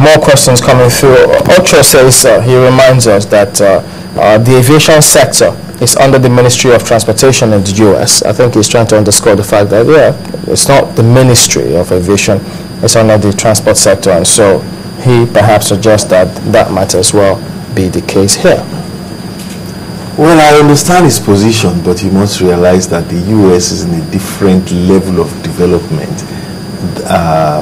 more questions coming through. Ocho says, he reminds us that the aviation sector is under the Ministry of Transportation in the U.S. I think he's trying to underscore the fact that, it's not the Ministry of Aviation, it's under the transport sector, and so he perhaps suggests that that might as well be the case here. Well, I understand his position, but he must realize that the U.S. is in a different level of development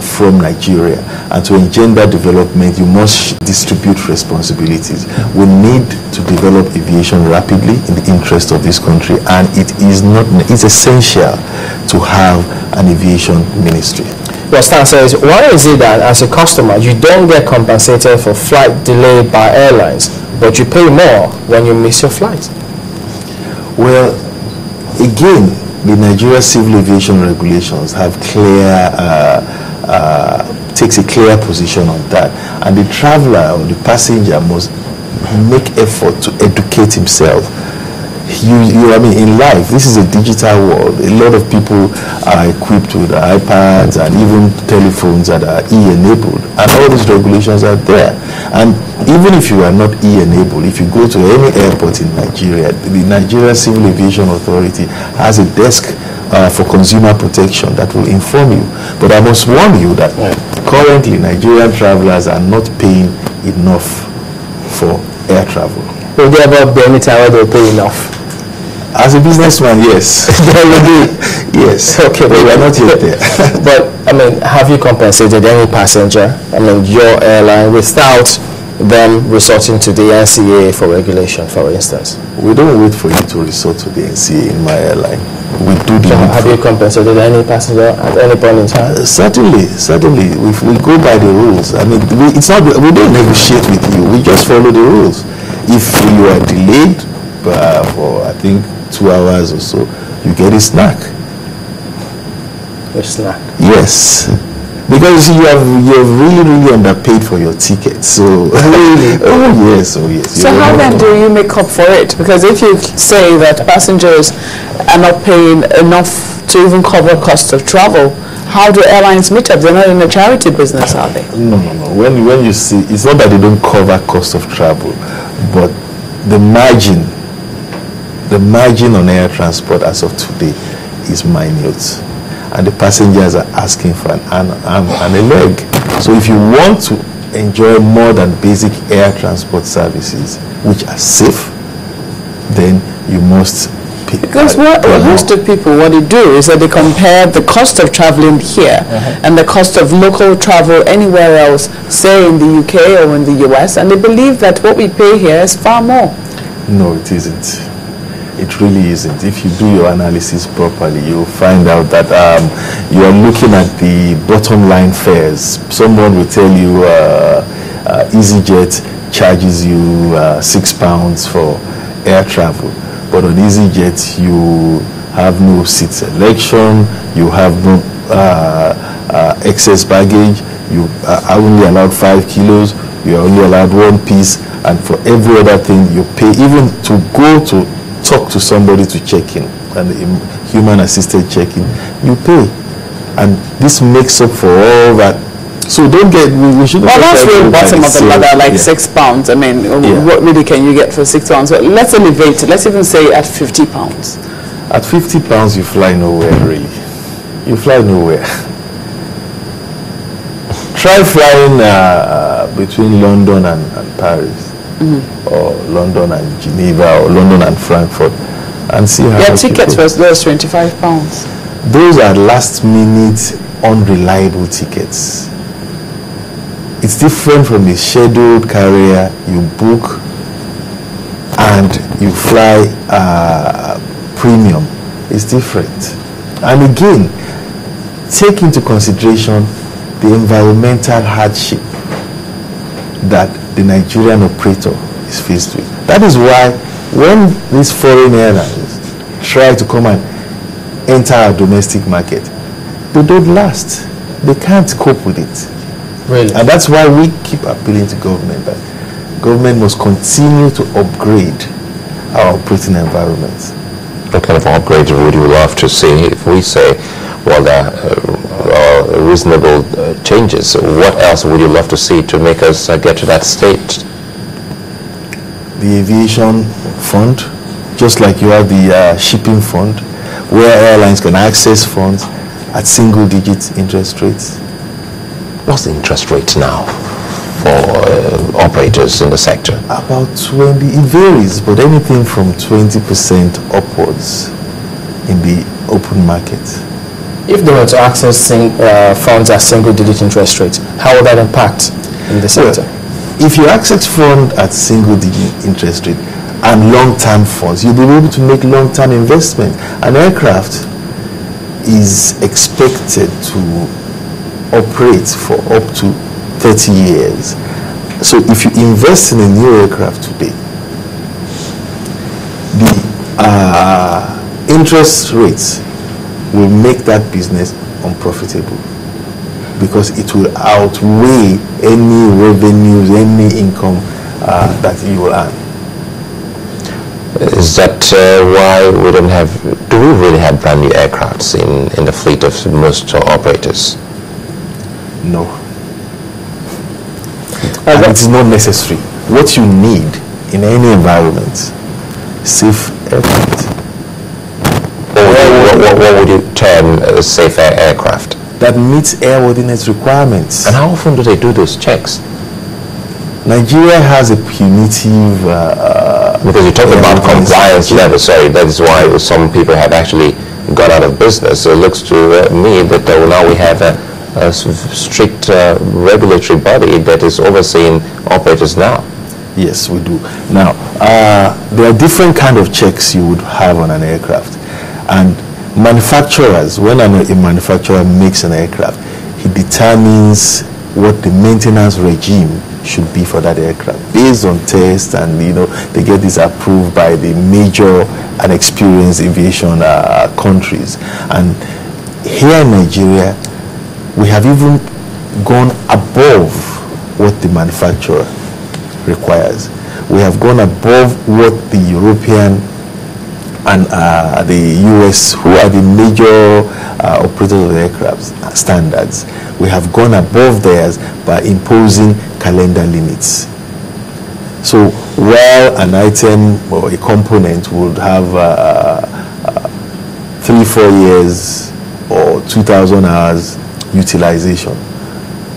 from Nigeria, and to engender development you must distribute responsibilities. We need to develop aviation rapidly in the interest of this country, and it's essential to have an aviation ministry. Your Stan says, why is it that as a customer you don't get compensated for flight delay by airlines, but you pay more when you miss your flight? Well, again, the Nigeria Civil Aviation regulations have takes a clear position on that, and the traveler or the passenger must make effort to educate himself. I mean, in life, this is a digital world. A lot of people are equipped with iPads and even telephones that are e-enabled, and all these regulations are there. And even if you are not e-enabled, if you go to any airport in Nigeria, the Nigeria Civil Aviation Authority has a desk for consumer protection that will inform you. But I must warn you that currently Nigerian travelers are not paying enough for air travel. Will there ever be any time where they'll pay enough? As a businessman, yes. There will be. Yes. Okay, but we are not yet there. But, I mean, have you compensated any passenger, I mean, your airline, without them resorting to the NCA for regulation, for instance? We don't wait for you to resort to the NCA in my airline. We do the Have you compensated any passenger at any point in time? Certainly. If we go by the rules, I mean, we don't negotiate with you. We just follow the rules. If you are delayed for, I think, 2 hours or so, you get a snack. A snack? Yes. Because you have really underpaid for your ticket. So really? Oh yes. So how then do you make up for it? Because if you say that passengers are not paying enough to even cover cost of travel, how do airlines meet up? They're not in a charity business, are they? No. When you see, it's not that they don't cover cost of travel, but the margin on air transport as of today is minute, and the passengers are asking for an arm and a leg. So if you want to enjoy more than basic air transport services, which are safe, then you must pay. Because most of people, what they do is that they compare the cost of traveling here and the cost of local travel anywhere else, say in the UK or in the US, and they believe that what we pay here is far more. No, it isn't. It really isn't. If you do your analysis properly, you'll find out that you are looking at the bottom line fares. Someone will tell you EasyJet charges you £6 for air travel, but on EasyJet you have no seat selection, you have no excess baggage, you are only allowed 5 kilos, you are only allowed 1 piece, and for every other thing you pay, even to go to talk to somebody to check in, and human assisted check-in, you pay. And this makes up for all that. So don't get, we should. Well, that's really bottom of the ladder, like £6. I mean, what really can you get for £6? Well, let's elevate it. Let's even say at £50. At £50, you fly nowhere, really. You fly nowhere. Try flying between London and Paris. Or London and Geneva, or London and Frankfurt, and see how much tickets was those £25. Those are last minute unreliable tickets. It's different from a scheduled carrier. You book and you fly premium. It's different. And again, take into consideration the environmental hardship that the Nigerian operator is faced with. That is why when these foreign airlines try to come and enter our domestic market, they don't last. They can't cope with it. Really? And that's why we keep appealing to government that government must continue to upgrade our operating environment. What kind of upgrades would you love to see? If we say, well, reasonable changes. What else would you love to see to make us get to that state? The aviation fund, just like you have the shipping fund, where airlines can access funds at single-digit interest rates. What's the interest rate now for operators in the sector? About 20, it varies, but anything from 20% upwards in the open market. If they were to access funds at single-digit interest rates, how would that impact in the sector? Well, if you access fund at single-digit interest rate and long-term funds, you'll be able to make long-term investment. An aircraft is expected to operate for up to 30 years. So if you invest in a new aircraft today, the interest rates will make that business unprofitable, because it will outweigh any revenues, any income that you will earn. Is that why we don't have, do we really have brand new aircrafts in the fleet of most operators? No. And it is not necessary. What you need in any environment, safe aircraft. What would you term a safe aircraft? That meets airworthiness requirements. And how often do they do those checks? Nigeria has a punitive... because you talk about compliance level, sorry, that is why some people have actually gone out of business. So it looks to me that now we have a strict regulatory body that is overseeing operators now. Yes, we do. Now, there are different kind of checks you would have on an aircraft. And manufacturers, when a manufacturer makes an aircraft, he determines what the maintenance regime should be for that aircraft based on tests, and they get this approved by the major and experienced aviation countries. And here in Nigeria, we have even gone above what the manufacturer requires. We have gone above what the European and the US, who are the major operators of aircraft standards. We have gone above theirs by imposing calendar limits. So while an item or a component would have 3-4 years or 2,000 hours utilization,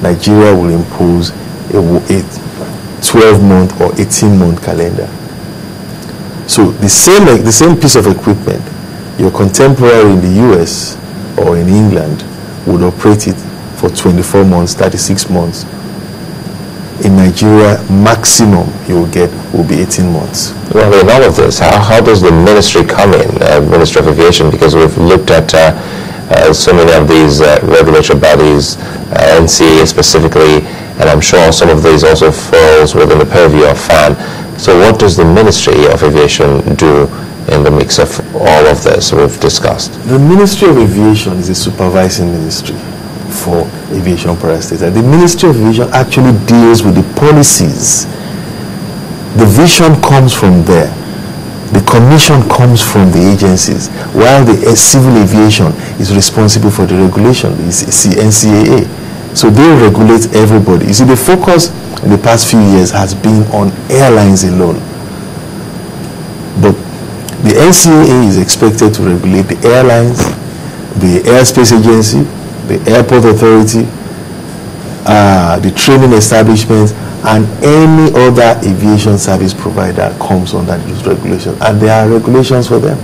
Nigeria will impose a 12-month or 18-month calendar. So the same piece of equipment, your contemporary in the US or in England would operate it for 24 months, 36 months. In Nigeria, maximum you will get will be 18 months. Well, in all of this, how does the ministry come in, Ministry of Aviation? Because we've looked at so many of these regulatory bodies, NCA specifically, and I'm sure some of these also falls within the purview of FAN. So what does the Ministry of Aviation do in the mix of all of this we've discussed? The Ministry of Aviation is a supervising ministry for aviation parastatals. The Ministry of Aviation actually deals with the policies. The vision comes from there. The commission comes from the agencies, while the civil aviation is responsible for the regulation. It's the NCAA. So they regulate everybody. You see, the focus in the past few years has been on airlines alone. But the NCAA is expected to regulate the airlines, the airspace agency, the airport authority, the training establishments, and any other aviation service provider comes under these regulations. And there are regulations for them.